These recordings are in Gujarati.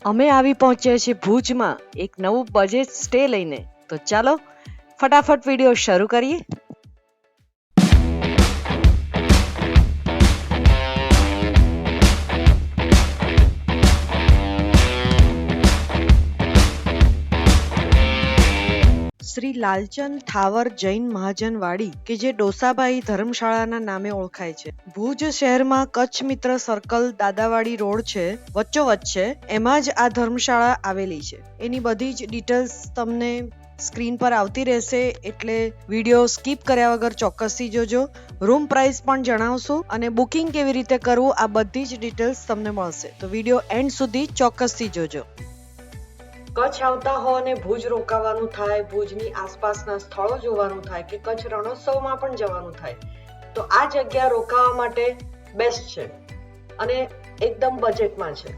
અમે આવી પહોંચ્યા છીએ ભુજમાં એક નવું બજેટ સ્ટે લઈને. તો ચાલો ફટાફટ વિડીયો શરૂ કરીએ. શ્રી લાલચંદ ઠાવર જૈન મહાજન વાડી કે જે ડોસાભાઈ ધર્મશાળાના નામે ઓળખાય છે. ભુજ શહેરમાં કચ્છ મિત્ર સર્કલ દાદાવાડી રોડ છે, વચ્ચોવચ્ચ છે, એમાં જ આ ધર્મશાળા આવેલી છે. એની બધી જ ડિટેલ્સ તમને સ્ક્રીન પર આવતી રહેશે, એટલે વિડીયો સ્કીપ કર્યા વગર ચોક્કસથી જોજો. રૂમ પ્રાઇસ પણ જણાવશું અને બુકિંગ કેવી રીતે કરવું આ બધી જ ડિટેલ્સ તમને મળશે, તો વિડીયો એન્ડ સુધી ચોક્કસથી જોજો. કચ્છ આવતા હો અને ભુજ રોકાવાનું થાય, ભુજની આસપાસના સ્થળો જોવાનું થાય કે કચ્છ રણોત્સવમાં પણ જવાનું થાય, તો આ જગ્યા રોકાવા માટે બેસ્ટ છે અને એકદમ બજેટમાં છે.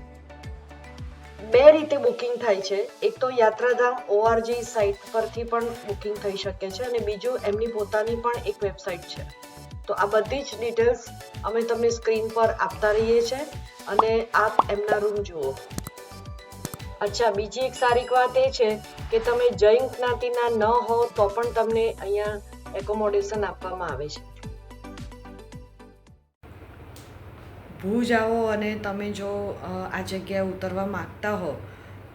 બે રીતે બુકિંગ થાય છે. એક તો યાત્રાધામ ORG સાઇટ પરથી પણ બુકિંગ થઈ શકે છે અને બીજું એમની પોતાની પણ એક વેબસાઇટ છે. તો આ બધી જ ડિટેલ્સ અમે તમને સ્ક્રીન પર આપતા રહીએ છીએ અને આપ એમના રૂમ જુઓ. અચ્છા, બીજી એક સારી વાત એ છે કે તમે જૈન જ્ઞાતિના ન હો તો પણ તમને અહીંયા એકોમોડેશન આપવામાં આવે છે. ભુજ આવો અને તમે જો આ જગ્યાએ ઉતરવા માંગતા હો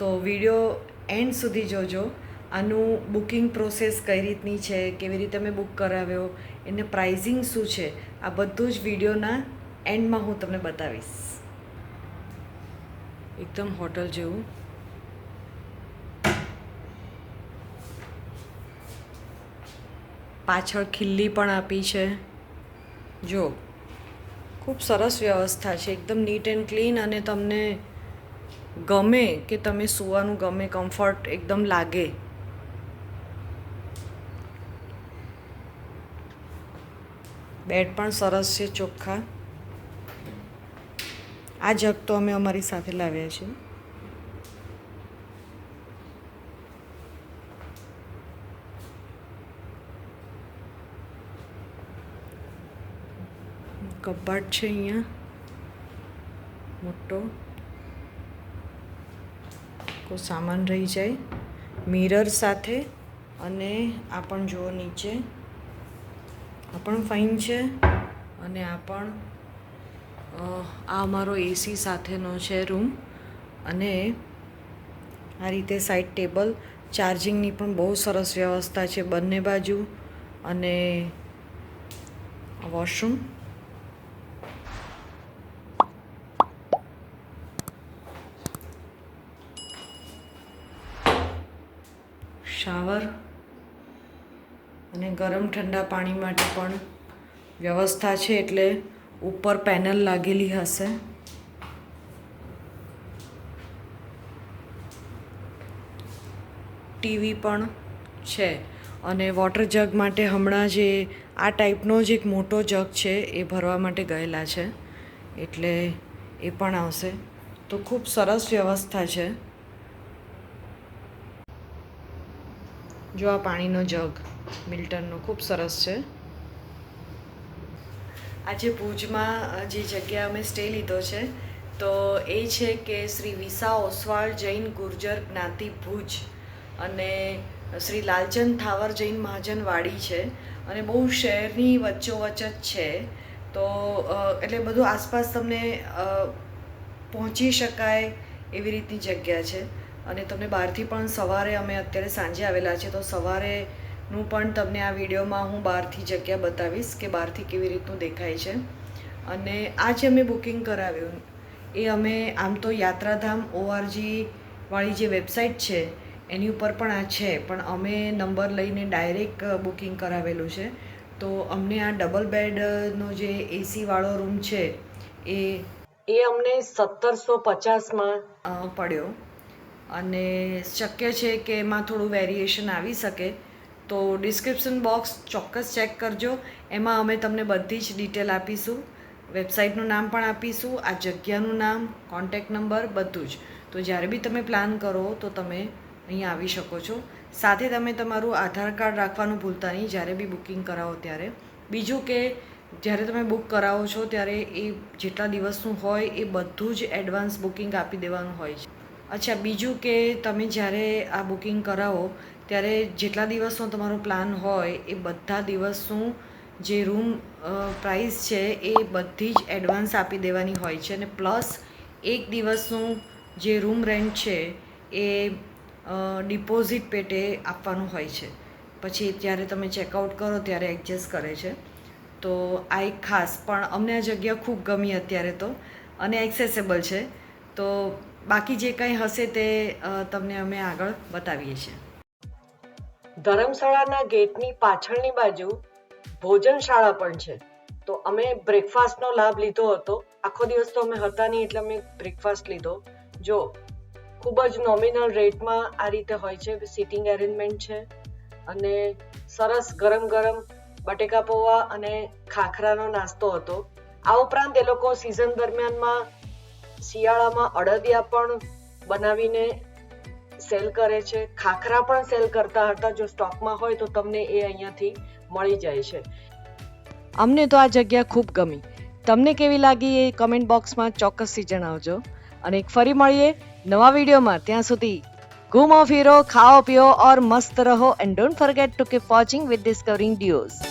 તો વિડીયો એન્ડ સુધી જોજો. આનું બુકિંગ પ્રોસેસ કઈ રીતની છે, કેવી રીતે મેં બુક કરાવ્યો, એને પ્રાઇઝિંગ શું છે, આ બધું જ વિડીયોના એન્ડમાં હું તમને બતાવીશ. એકદમ હોટલ જેવું. પાછળ ખિલ્લી પણ આપી છે. જો ખૂબ સરસ વ્યવસ્થા છે, એકદમ નીટ એન્ડ ક્લીન, અને તમને ગમે કે તમે સૂવાનું ગમે, કમ્ફર્ટ એકદમ લાગે. બેડ પણ સરસ છે, ચોખ્ખા. આ જગ તો અમે અમારી સાથે લાવ્યા છીએ. કબાટ છે અહીંયા મોટો, કોઈ સામાન રહી જાય. મિરર સાથે, અને આ પણ જુઓ નીચે, આ પણ ફાઇન છે. અને આ પણ આ અમારો AC સાથેનો છે રૂમ. અને આ રીતે સાઈડ ટેબલ, ચાર્જિંગની પણ બહુ સરસ વ્યવસ્થા છે બંને બાજુ. અને વોશરૂમ, શાવર અને ગરમ ઠંડા પાણી માટે પણ વ્યવસ્થા છે, એટલે ઉપર પેનલ લાગેલી હશે. ટીવી પણ છે. અને વોટર જગ માટે હમણાં જે આ ટાઈપનો જ એક મોટો જગ છે એ ભરવા માટે ગયેલા છે, એટલે એ પણ આવશે. તો ખૂબ સરસ વ્યવસ્થા છે. જો આ પાણીનો જગ મિલ્ટનનો ખૂબ સરસ છે. આજે ભુજમાં જે જગ્યા અમે સ્ટે લીધો છે તો એ છે કે શ્રી વિસા ઓસવાળ જૈન ગુર્જર જ્ઞાતિ ભુજ, અને શ્રી લાલચંદ ઠાવર જૈન મહાજન વાડી છે, અને બહુ શહેરની વચ્ચોવચ્ચ જ છે. તો એટલે બધું આસપાસ તમને પહોંચી શકાય એવી રીતની જગ્યા છે. અને તમને બહારથી પણ સવારે, અમે અત્યારે સાંજે આવેલા છે તો સવારેનું પણ તમને આ વિડીયોમાં હું બહારથી જગ્યા બતાવીશ કે બહારથી કેવી રીતનું દેખાય છે. અને આ જે અમે બુકિંગ કરાવ્યું એ અમે આમ તો યાત્રાધામ ORG વાળી જે વેબસાઇટ છે એની ઉપર પણ આ છે, પણ અમે નંબર લઈને ડાયરેક્ટ બુકિંગ કરાવેલું છે. તો અમને આ ડબલ બેડનો જે AC વાળો રૂમ છે એ અમને 1750માં પડ્યો. અને શક્ય છે કે એમાં થોડું વેરિએશન આવી શકે, તો ડિસ્ક્રિપ્શન બોક્સ ચોક્કસ ચેક કરજો. એમાં અમે તમને બધી જ ડિટેલ આપીશું, વેબસાઇટનું નામ પણ આપીશું, આ જગ્યાનું નામ, કોન્ટેક્ટ નંબર, બધું જ. તો જ્યારે બી તમે પ્લાન કરો તો તમે અહીંયા આવી શકો છો. સાથે તમે તમારું આધાર કાર્ડ રાખવાનું ભૂલતા નહીં જ્યારે બી બુકિંગ કરાવો ત્યારે. બીજું કે જ્યારે તમે બુક કરાવો છો ત્યારે એ જેટલા દિવસનું હોય એ બધું જ એડવાન્સ બુકિંગ આપી દેવાનું હોય છે. અચ્છા, બીજું કે તમે જ્યારે આ બુકિંગ કરાવો ત્યારે જેટલા દિવસનો તમારો પ્લાન હોય એ બધા દિવસનું જે રૂમ પ્રાઇસ છે એ બધી જ એડવાન્સ આપી દેવાની હોય છે, અને પ્લસ એક દિવસનું જે રૂમ રેન્ટ છે એ ડિપોઝિટ પેટે આપવાનું હોય છે. પછી જ્યારે તમે ચેકઆઉટ કરો ત્યારે એડજસ્ટ કરે છે. તો આ એક ખાસ, પણ અમને આ જગ્યા ખૂબ ગમી અત્યારે તો, અને એક્સેસેબલ છે. તો બાકી જે કંઈ હશે તે તમને અમે આગળ બતાવીએ છીએ. ધર્મશાળાના ગેટની પાછળની બાજુ ભોજનશાળા પણ છે. તો અમે બ્રેકફાસ્ટનો લાભ લીધો હતો. આખો દિવસ તો અમે હતા નહીં એટલે અમે બ્રેકફાસ્ટ લીધો. જો ખૂબ જ નોમિનલ રેટમાં આ રીતે હોય છે. સિટિંગ એરેન્જમેન્ટ છે અને સરસ ગરમ ગરમ બટેકા પૌવા અને ખાખરાનો નાસ્તો હતો. આ ઉપરાંત એ લોકો સિઝન દરમિયાનમાં શિયાળામાં અડદિયા પણ બનાવીને સેલ કરે છે. ખાખરા પણ સેલ કરતા હતા. જો સ્ટોકમાં હોય તો તમને એ અહીંયાથી મળી જાય છે. અમને તો આ જગ્યા ખૂબ ગમી. તમને કેવી લાગી એ કમેન્ટ બોક્સમાં ચોક્કસથી જણાવજો. અને ફરી મળીએ નવા વિડીયોમાં. ત્યાં સુધી ઘૂમો ફિરો, ખાઓ પીઓ और मस्त रहो, and don't forget to keep watching with discovering duos.